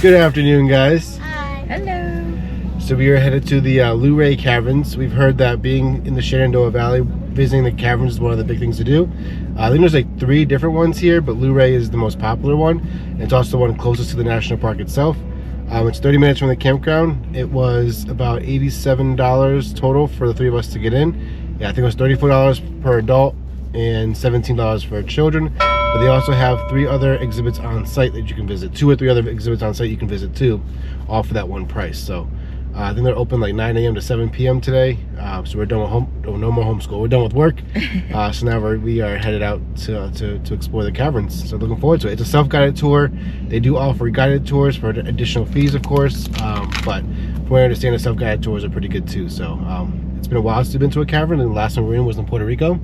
Good afternoon, guys. Hi. Hello. So we are headed to the Luray Caverns. We've heard that being in the Shenandoah Valley, visiting the caverns is one of the big things to do. I think there's like 3 different ones here, but Luray is the most popular one. And it's also the one closest to the national park itself. It's 30 minutes from the campground. It was about $87 total for the 3 of us to get in. Yeah, I think it was $34 per adult and $17 for children. But they also have 3 other exhibits on site that you can visit. 2 or 3 other exhibits on site you can visit too, all for that one price. So I think they're open like 9 a.m. to 7 p.m. today. So we're done with no more homeschool. We're done with work. So now we are headed out to explore the caverns. So looking forward to it. It's a self-guided tour. They do offer guided tours for additional fees, of course. But from what I understand, the self-guided tours are pretty good too. So it's been a while since we've been to a cavern, and the last one we were in was in Puerto Rico.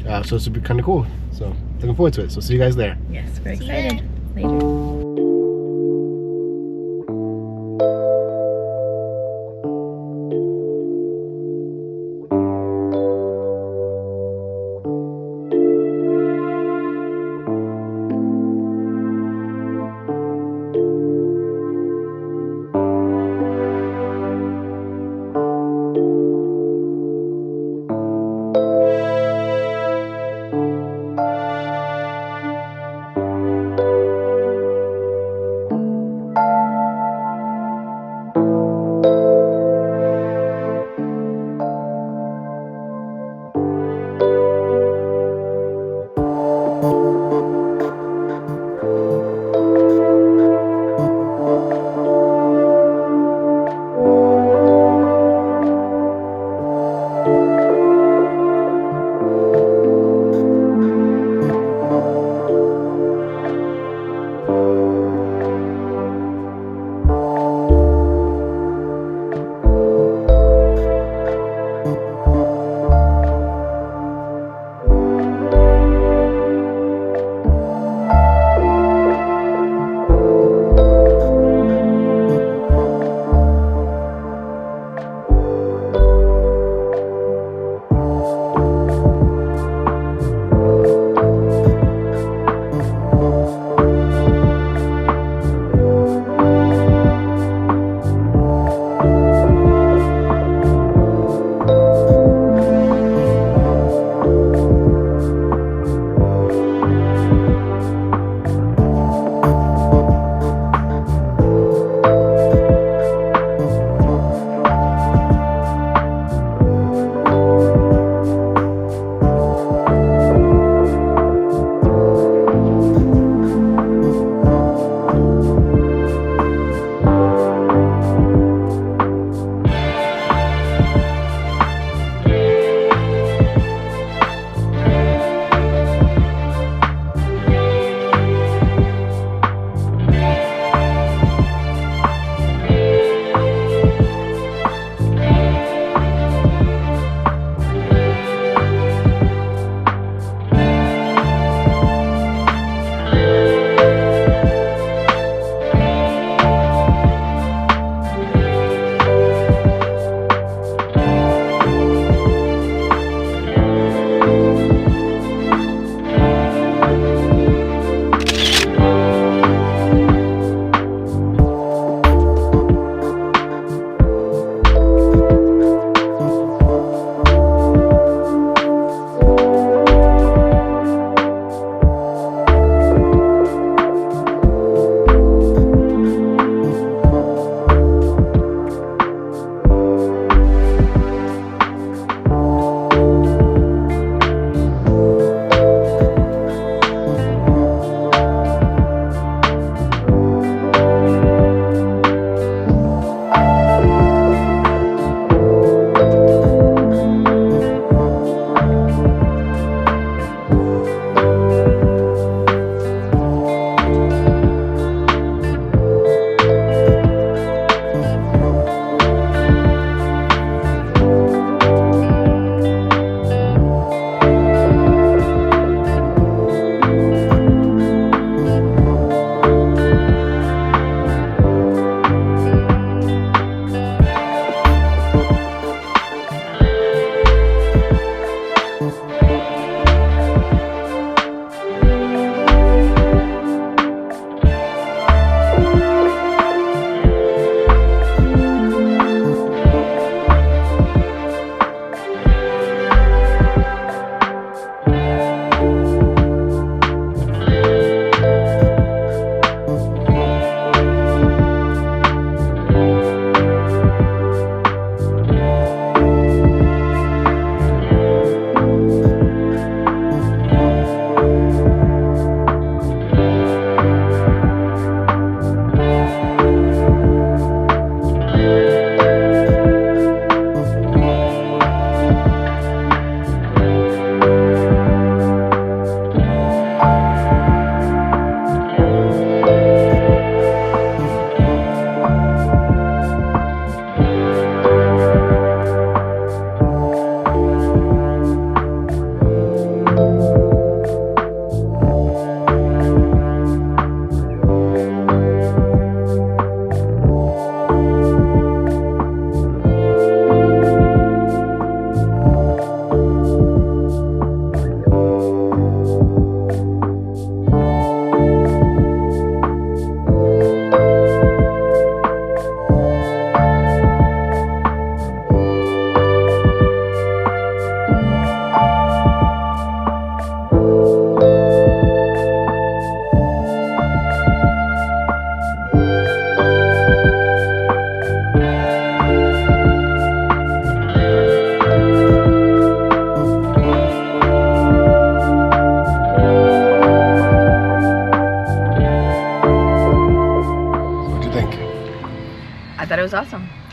So this will be kind of cool. So looking forward to it. So see you guys there. Yes, we're excited. Later.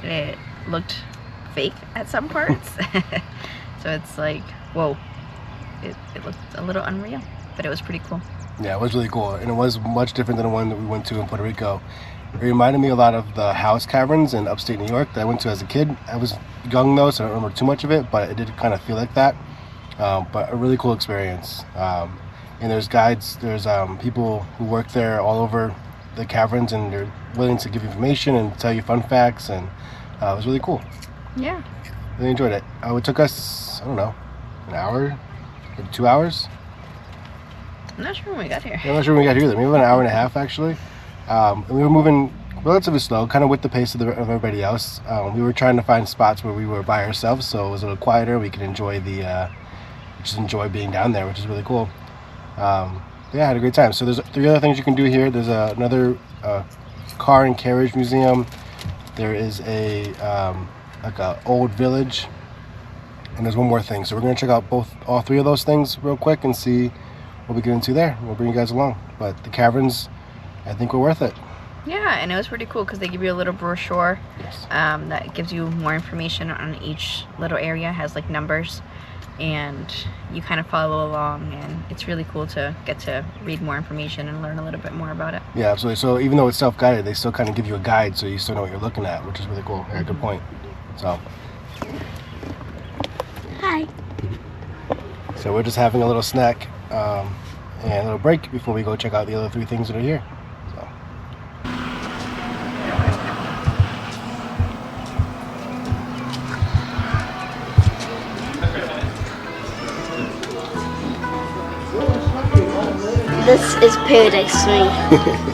It looked fake at some parts. So it's like, whoa. It looked a little unreal, but it was pretty cool. Yeah, it was really cool, and it was much different than the one that we went to in Puerto Rico. It reminded me a lot of the house caverns in upstate New York that I went to as a kid. I was young though, so I don't remember too much of it, but it did kind of feel like that. But a really cool experience. And there's guides, there's people who work there all over the caverns, and they're willing to give you information and tell you fun facts, and it was really cool. Yeah. Really enjoyed it. It took us, I don't know, an hour, maybe 2 hours. I'm not sure when we got here. I'm not sure when we got here either. Maybe about an hour and a half actually. And we were moving relatively slow, kind of with the pace of everybody else. We were trying to find spots where we were by ourselves, so it was a little quieter. We could enjoy just enjoy being down there, which is really cool. Yeah, I had a great time. So there's 3 other things you can do here. There's another Car and Carriage Museum. There is like a old village, and there's one more thing. So we're gonna check out all 3 of those things real quick and see what we get into there. We'll bring you guys along. But the caverns, I think, were worth it. Yeah, and it was pretty cool because they give you a little brochure. Yes. That gives you more information on each little area. It has like numbers, and you kind of follow along, and it's really cool to get to read more information and learn a little bit more about it. Yeah, absolutely. So even though it's self-guided, they still kind of give you a guide, so you still know what you're looking at, which is really cool. Yeah, good point. So Hi. So we're just having a little snack and a little break before we go check out the other 3 things that are here. So. This is paradise to me.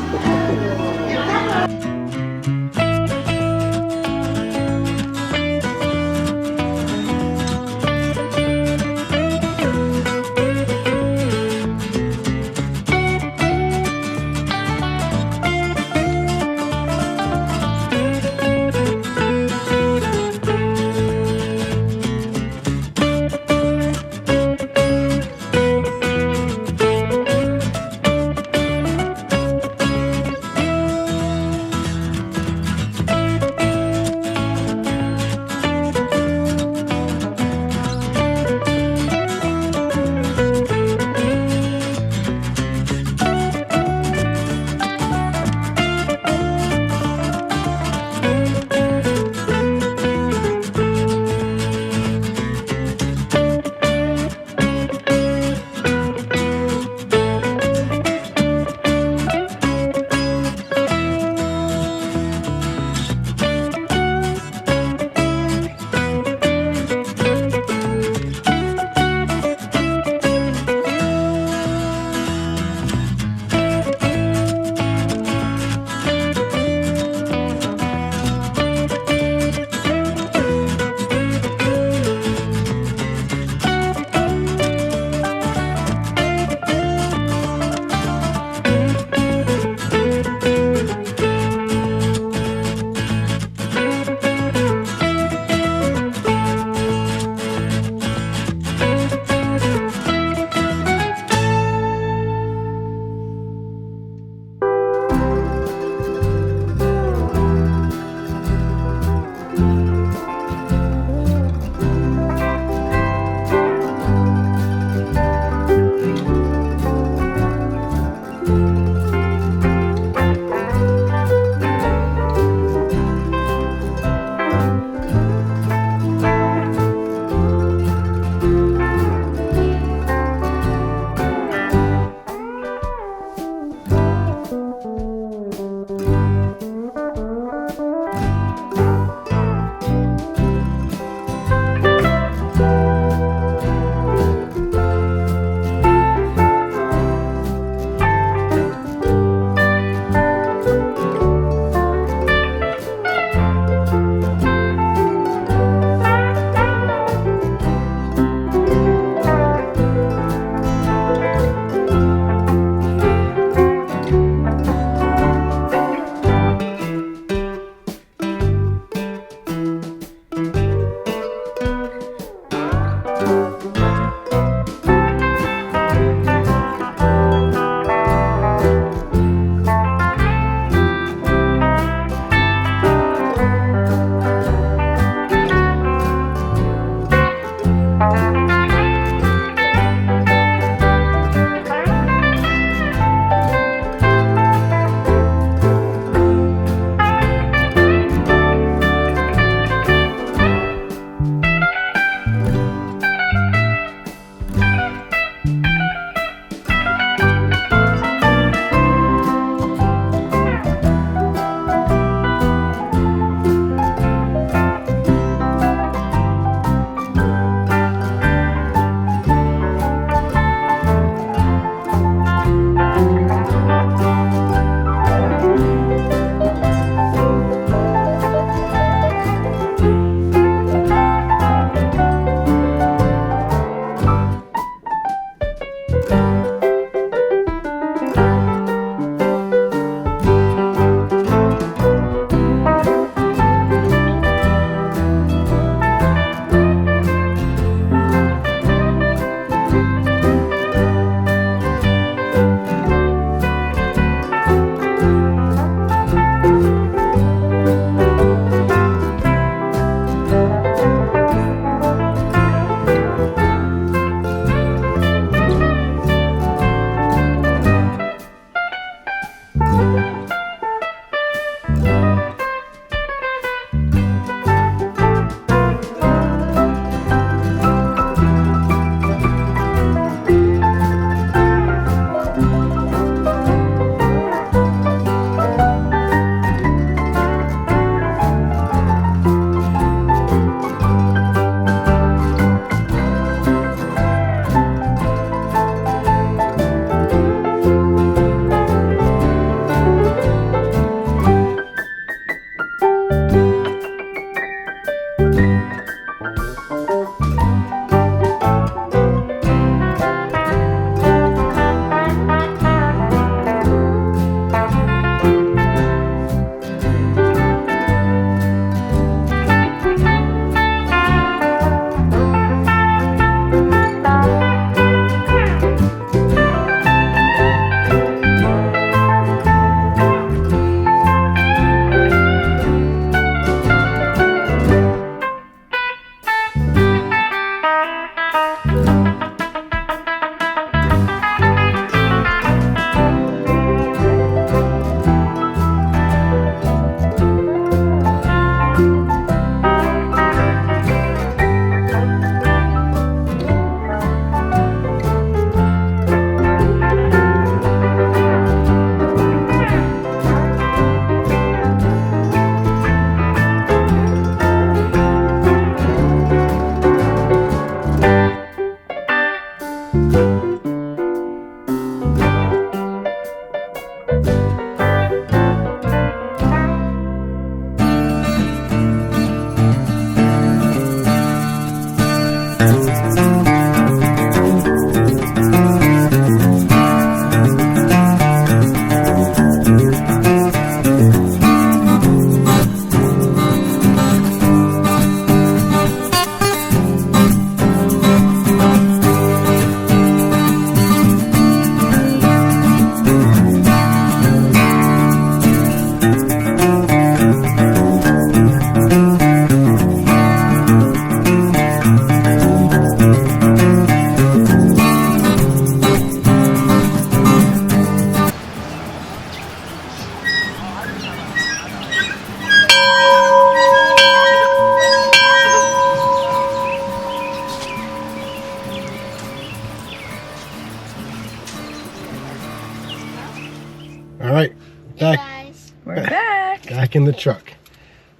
back in the truck.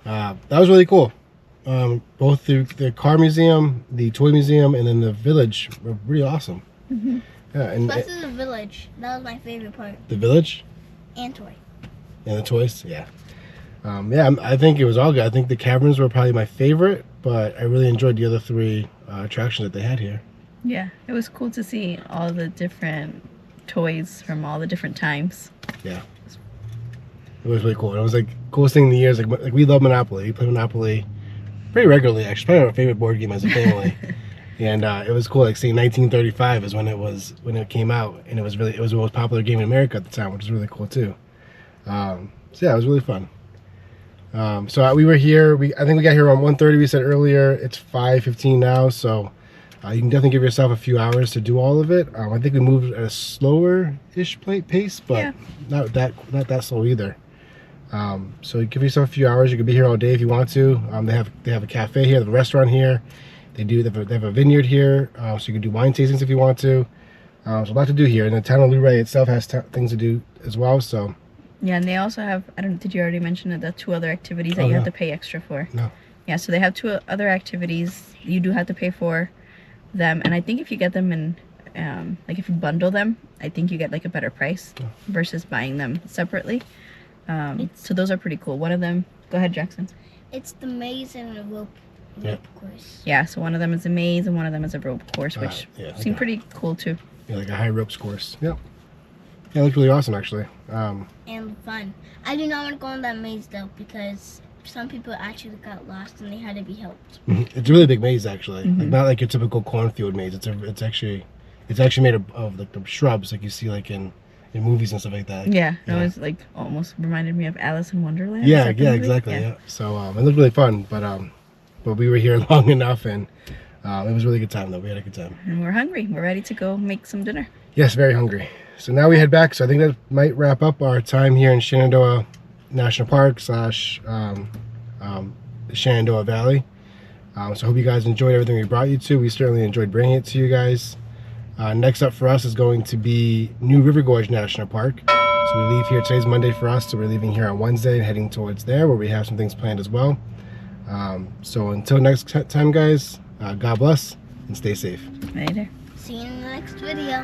That was really cool. Both the car museum, the toy museum, and then the village were really awesome. Mm-hmm. Yeah, and Especially the village. That was my favorite part. the village And toy. and the toys. Yeah. I think it was all good. I think the caverns were probably my favorite, but I really enjoyed the other three attractions that they had here. Yeah, it was cool to see all the different toys from all the different times. Yeah. It was really cool. And it was like coolest thing in the years. Like we love Monopoly. We play Monopoly pretty regularly. Actually, probably our favorite board game as a family. And it was cool. Like seeing 1935 is when it came out, and it was the most popular game in America at the time, which is really cool too. So yeah, it was really fun. So we were here. I think we got here around 1:30. We said earlier. It's 5:15 now. So you can definitely give yourself a few hours to do all of it. I think we moved at a slower-ish pace, but Yeah. not that slow either. So you give yourself a few hours. You could be here all day if you want to. They have a cafe here, they have a restaurant here. They have a vineyard here, so you can do wine tastings if you want to. So a lot to do here. And the town of Luray itself has things to do as well. So Yeah, and they also have, did you already mention it, the 2 other activities that you have to pay extra for? No. Yeah, so they have 2 other activities. You do have to pay for them, and I think if you get them in, like if you bundle them, I think you get like a better price versus buying them separately. So those are pretty cool. One of them, go ahead, Jackson. It's the maze and the rope course. Yeah, so one of them is a maze and one of them is a rope course, which seemed pretty cool too. Yeah, like a high ropes course. Yep. Yeah, it looked really awesome actually. And fun. I do not want to go on that maze though because some people actually got lost and they had to be helped. It's a really big maze actually. Like, not like your typical cornfield maze. It's actually made of like the shrubs like you see like in movies and stuff like that. Yeah, it was like almost reminded me of Alice in Wonderland. Yeah, exactly. Yeah. So it looked really fun, but we were here long enough, and it was a really good time though. We had a good time. And we're hungry. We're ready to go make some dinner. Yes, very hungry. So now we head back. So I think that might wrap up our time here in Shenandoah National Park / Shenandoah Valley. So I hope you guys enjoyed everything we brought you to. We certainly enjoyed bringing it to you guys. Next up for us is going to be New River Gorge National Park. So we leave here, today's Monday for us, so we're leaving here on Wednesday and heading towards there where we have some things planned as well. So until next time guys, God bless and stay safe. Later. See you in the next video.